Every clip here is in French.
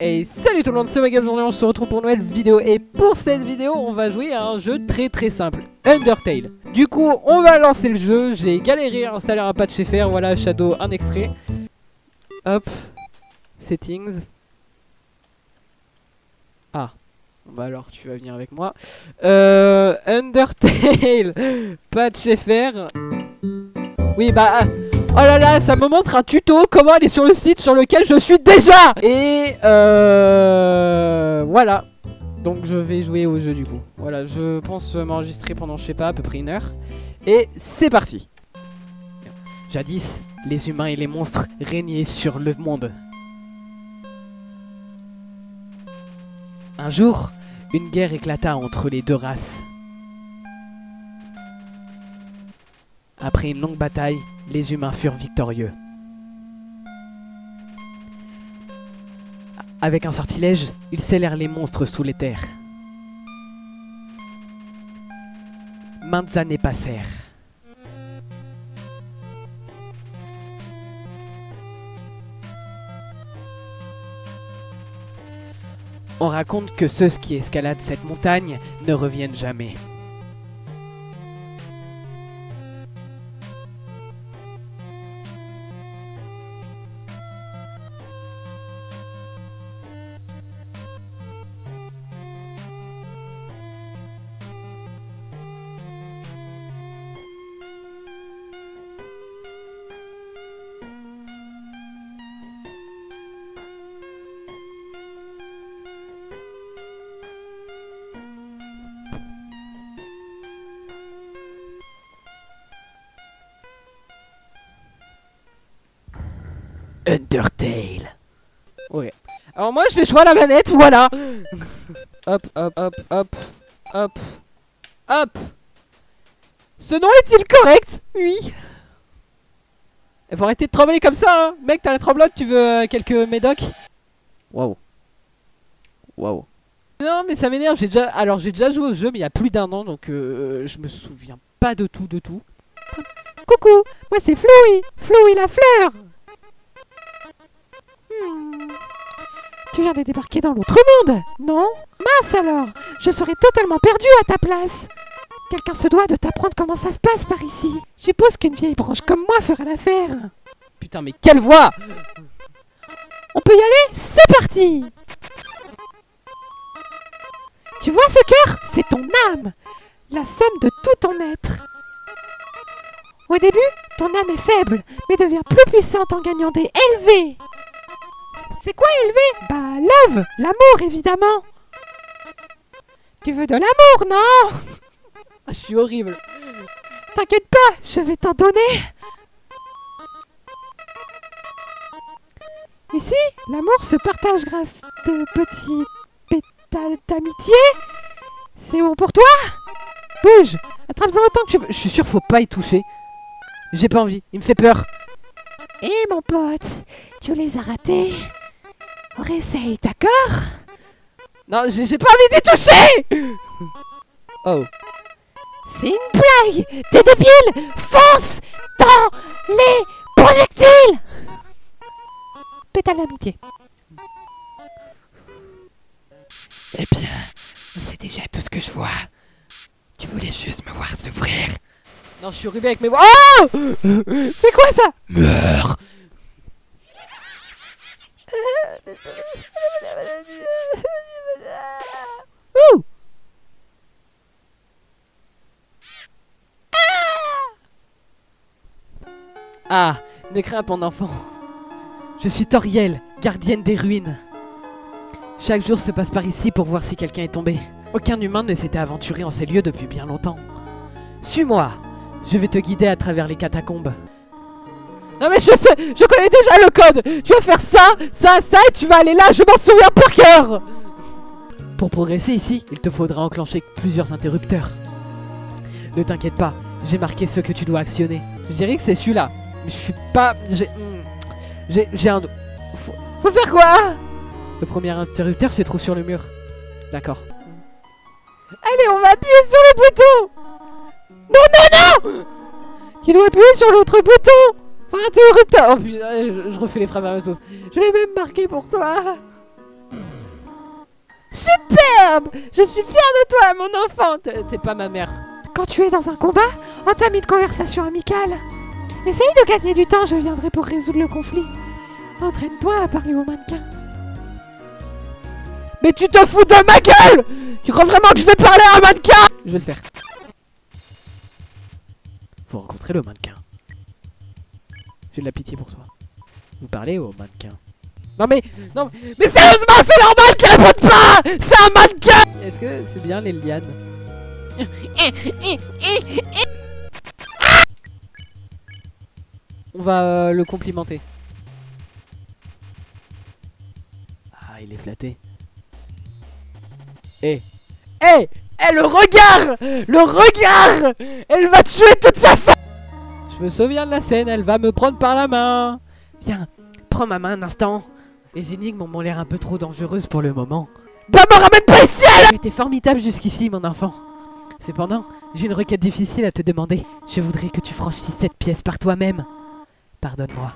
Et salut tout le monde, c'est Wagab Journée, on se retrouve pour une nouvelle vidéo. Et pour cette vidéo, on va jouer à un jeu très simple, Undertale. Du coup, on va lancer le jeu, j'ai galéré à installer un patch FR, voilà, Shadow, un extrait. Hop, Settings. Ah, bah alors tu vas venir avec moi. Undertale, patch FR. Oui bah... Oh là là, ça me montre un tuto comment aller sur le site sur lequel je suis déjà. Et voilà. Donc je vais jouer au jeu du coup. Voilà, je pense m'enregistrer pendant je sais pas à peu près 1 heure. Et c'est parti. Jadis, les humains et les monstres régnaient sur le monde. Un jour, une guerre éclata entre les deux races. Après une longue bataille, les humains furent victorieux. Avec un sortilège, ils scellèrent les monstres sous les terres. Maintes années passèrent. On raconte que ceux qui escaladent cette montagne ne reviennent jamais. Undertale. Ouais. Alors moi je vais jouer à la manette, voilà. Hop, hop, hop, hop, hop, hop. Ce nom est-il correct? Oui. Il faut arrêter de trembler comme ça, hein. Mec, t'as la tremblote, tu veux quelques médocs? Waouh. Waouh. Non mais ça m'énerve, j'ai déjà joué au jeu mais il y a plus d'1 an donc je me souviens pas de tout. Coucou, moi c'est Flowey, Flowey la fleur. Tu viens de débarquer dans l'autre monde, non? Mince alors, je serais totalement perdue à ta place. Quelqu'un se doit de t'apprendre comment ça se passe par ici. Je suppose qu'une vieille branche comme moi fera l'affaire. Putain mais quelle voix! On peut y aller? C'est parti! Tu vois ce cœur? C'est ton âme, la somme de tout ton être. Au début, ton âme est faible, mais devient plus puissante en gagnant des LV. C'est quoi élevé? Bah, love, l'amour évidemment. Tu veux de l'amour, non? Je suis horrible. T'inquiète pas, je vais t'en donner. Ici, l'amour se partage grâce de petits pétales d'amitié. C'est bon pour toi? Bouge, attrape-en autant que tu veux. Je suis sûr faut pas y toucher. J'ai pas envie, il me fait peur. Eh mon pote, tu les as ratés. Réessaye, d'accord? Non, j'ai pas envie d'y toucher. Oh. C'est une blague. T'es débile. Fonce dans les projectiles. Pétale d'amitié. Eh bien, c'est déjà tout ce que je vois. Tu voulais juste me voir souffrir. Non, je suis rubé avec mes... Oh! C'est quoi ça? Meurs. Ouh! Ah, ne crains pas, mon enfant. Je suis Toriel, gardienne des ruines. Chaque jour se passe par ici pour voir si quelqu'un est tombé. Aucun humain ne s'était aventuré en ces lieux depuis bien longtemps. Suis-moi, je vais te guider à travers les catacombes. Non mais je sais, je connais déjà le code. Tu vas faire ça, et tu vas aller là, je m'en souviens par cœur. Pour progresser ici, il te faudra enclencher plusieurs interrupteurs. Ne t'inquiète pas, j'ai marqué ce que tu dois actionner. Je dirais que c'est celui-là, mais je suis pas... J'ai un... Faut faire quoi? Le premier interrupteur se trouve sur le mur. D'accord. Allez, on va appuyer sur le bouton. Non. Tu dois appuyer sur l'autre bouton. Enfin, interrupteur. Oh putain, je refais les phrases à la sauce. Je l'ai même marqué pour toi. superbe! Je suis fière de toi, mon enfant! T'es pas ma mère. Quand tu es dans un combat, entame une conversation amicale. Essaye de gagner du temps, je viendrai pour résoudre le conflit. Entraîne-toi à parler au mannequin. Mais tu te fous de ma gueule! Tu crois vraiment que je vais parler à un mannequin? Je vais le faire. Faut rencontrer le mannequin. J'ai de la pitié pour toi. Vous parlez au mannequin. Non mais sérieusement, c'est normal qu'il réponde pas! C'est un mannequin! Est-ce que c'est bien les lianes? On va le complimenter. Ah, il est flatté. Le regard! Le regard! Elle va tuer toute sa famille! Je me souviens de la scène, elle va me prendre par la main. Viens, prends ma main un instant. Les énigmes m'ont l'air un peu trop dangereuses pour le moment. Bah me ramène pas ici! Tu étais formidable jusqu'ici, mon enfant. Cependant, j'ai une requête difficile à te demander. Je voudrais que tu franchisses cette pièce par toi-même. Pardonne-moi.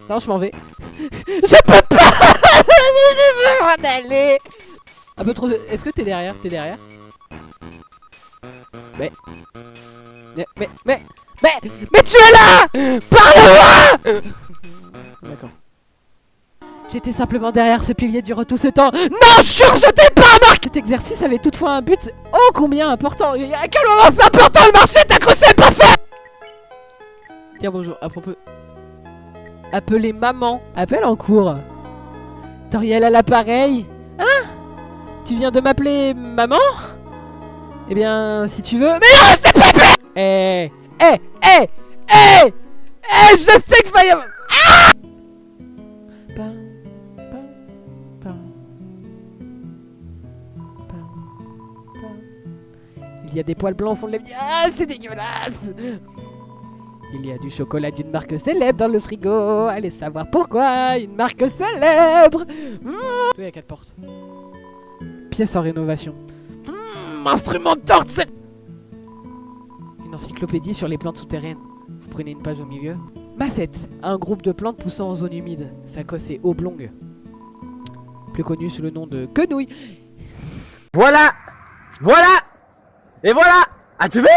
Non, je m'en vais. Je peux pas! Je veux m'en aller! Un peu trop... Est-ce que t'es derrière? T'es derrière? Mais tu es là! Parle-moi! D'accord. J'étais simplement derrière ce pilier durant tout ce temps. Non, jure, je t'ai pas marqué! Cet exercice avait toutefois un but ô combien important. Et à quel moment c'est important? Le marché est accroché, pas fait! Tiens, bonjour, à propos... Appelez maman. Appelle en cours. Toriel à l'appareil. Hein? Tu viens de m'appeler maman? Eh bien, si tu veux... Mais non, je t'ai pas appelé! Je sais qu'il va y avoir... Ah! Il y a des poils blancs au fond de la... Ah, c'est dégueulasse! Il y a du chocolat d'une marque célèbre dans le frigo. Allez savoir pourquoi. Une marque célèbre. Il y a 4 portes. Pièce en rénovation. Instrument d'orgue. Une encyclopédie sur les plantes souterraines. Vous prenez une page au milieu. Massette. Un groupe de plantes poussant en zone humide. Sa cosse est oblongue. Plus connu sous le nom de quenouille. Voilà! Voilà! Et voilà! As-tu vu?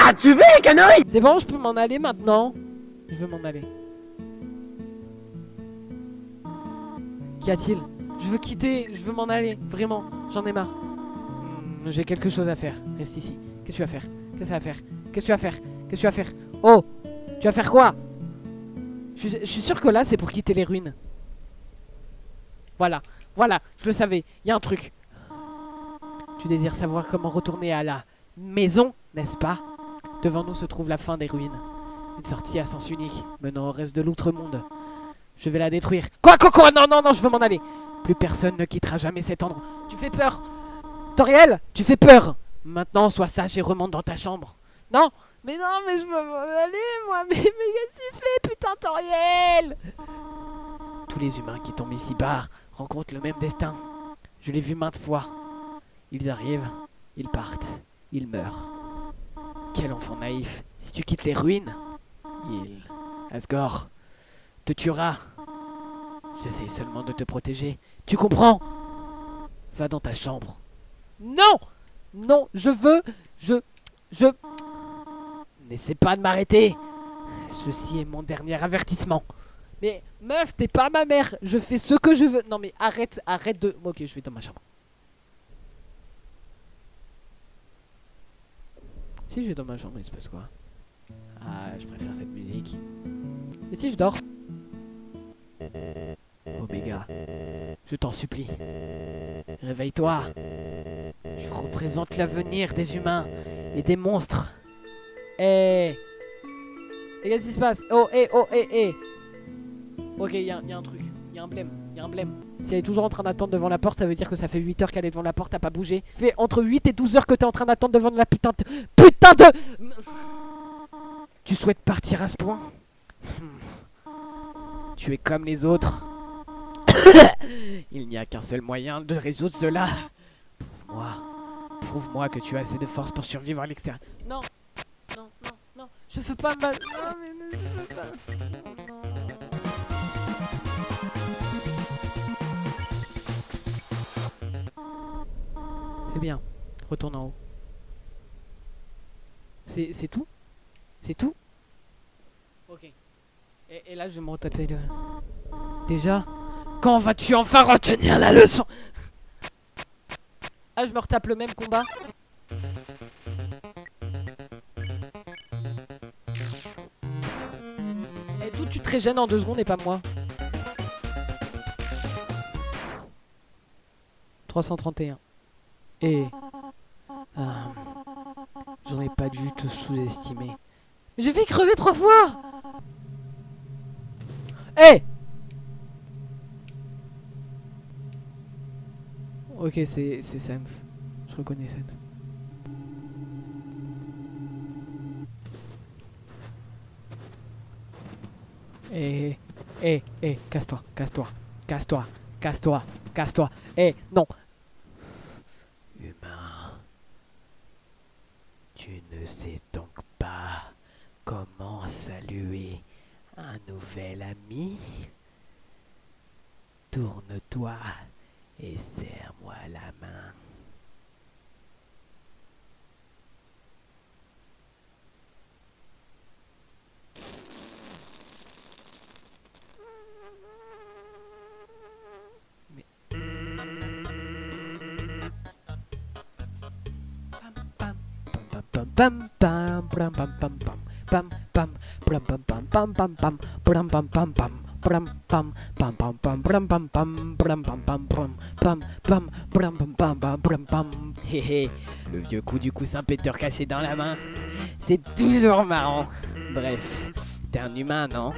As-tu vu les conneries? C'est bon, je peux m'en aller maintenant. Je veux m'en aller. Qu'y a-t-il? Je veux quitter, je veux m'en aller. Vraiment, j'en ai marre. J'ai quelque chose à faire. Reste ici. Qu'est-ce que tu vas faire? Qu'est-ce que ça va faire? Qu'est-ce que tu vas faire? Qu'est-ce que tu vas faire? Oh! Tu vas faire quoi? Je suis sûr que là, c'est pour quitter les ruines. Voilà, je le savais. Il y a un truc. Tu désires savoir comment retourner à la maison, n'est-ce pas? Devant nous se trouve la fin des ruines. Une sortie à sens unique, menant au reste de l'outre-monde. Je vais la détruire. Quoi? Non, je veux m'en aller. Plus personne ne quittera jamais cet endroit. Tu fais peur. Toriel, tu fais peur. Maintenant, sois sage et remonte dans ta chambre. Non, mais je veux m'en aller, moi. Mais qu'est-ce que tu fais, putain, Toriel? Tous les humains qui tombent ici-bas rencontrent le même destin. Je l'ai vu maintes fois. Ils arrivent, ils partent, ils meurent. Quel enfant naïf. Si tu quittes les ruines, Asgore, te tuera. J'essaie seulement de te protéger. Tu comprends? Va dans ta chambre. Non, je... N'essaie pas de m'arrêter. Ceci est mon dernier avertissement. Mais meuf, t'es pas ma mère. Je fais ce que je veux. Non mais arrête de... Ok, je vais dans ma chambre. Si je vais dans ma chambre, il se passe quoi? Ah, je préfère cette musique. Et si je dors? Oméga, je t'en supplie. Réveille-toi. Tu représentes l'avenir des humains et des monstres. Et qu'est-ce qui se passe? Ok, il y a un truc. Il y a un blême. Si elle est toujours en train d'attendre devant la porte, ça veut dire que ça fait 8 heures qu'elle est devant la porte, t'as pas bougé. Ça fait entre 8 et 12 heures que t'es en train d'attendre devant la putain de... Tu souhaites partir à ce point? Tu es comme les autres. Il n'y a qu'un seul moyen de résoudre cela. Prouve-moi que tu as assez de force pour survivre à l'extérieur. Non, je veux pas mal. Non, mais je veux pas. C'est bien. Retourne en haut. C'est tout? C'est tout? Ok. Et là, je vais me retaper le... Déjà? Quand vas-tu enfin retenir la leçon? Ah, je me retape le même combat. Et d'où tu te régènes en 2 secondes et pas moi? 331. Et... j'en ai pas dû te sous-estimer. J'ai fait crever 3 fois! Hé! Ok, c'est Sense. Je reconnais Sense. Casse-toi, casse-toi, casse-toi, casse-toi, casse-toi. Non. Humain, tu ne sais donc pas comment saluer un nouvel ami? Tourne-toi et serre-moi la main. Mais... Le vieux coup du coussin péteur caché dans la main, c'est toujours marrant. Bref, t'es un humain, non?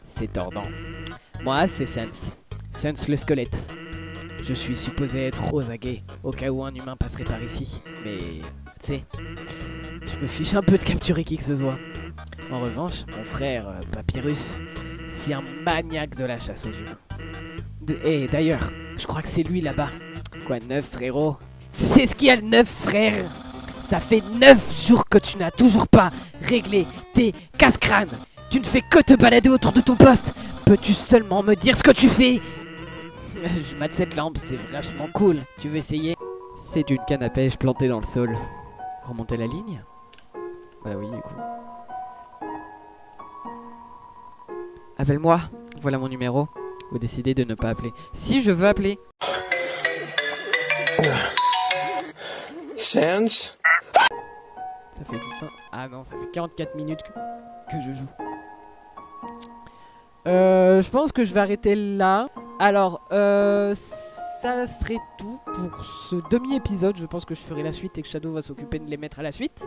C'est tordant. Moi, c'est Sense. Sense le squelette. Je suis supposé être aux aguets, au cas où un humain passerait par ici. Mais, tu sais, je me fiche un peu de capturer qui que ce soit. En revanche, mon frère, Papyrus, c'est un maniaque de la chasse aux humains. Et d'ailleurs, je crois que c'est lui là-bas. Quoi, 9 frérot? C'est ce qu'il y a le 9 frère. Ça fait 9 jours que tu n'as toujours pas réglé tes casse-crânes. Tu ne fais que te balader autour de ton poste. Peux-tu seulement me dire ce que tu fais? Je mate cette lampe, c'est vachement cool. Tu veux essayer? C'est une canne à pêche plantée dans le sol. Remonter la ligne? Bah oui, du coup. Appelle-moi, voilà mon numéro. Vous décidez de ne pas appeler. Si je veux appeler. Sense? Ça fait du fin. Ah non, ça fait 44 minutes que je joue. Je pense que je vais arrêter là. Alors, ça serait tout pour ce demi-épisode. Je pense que je ferai la suite et que Shadow va s'occuper de les mettre à la suite.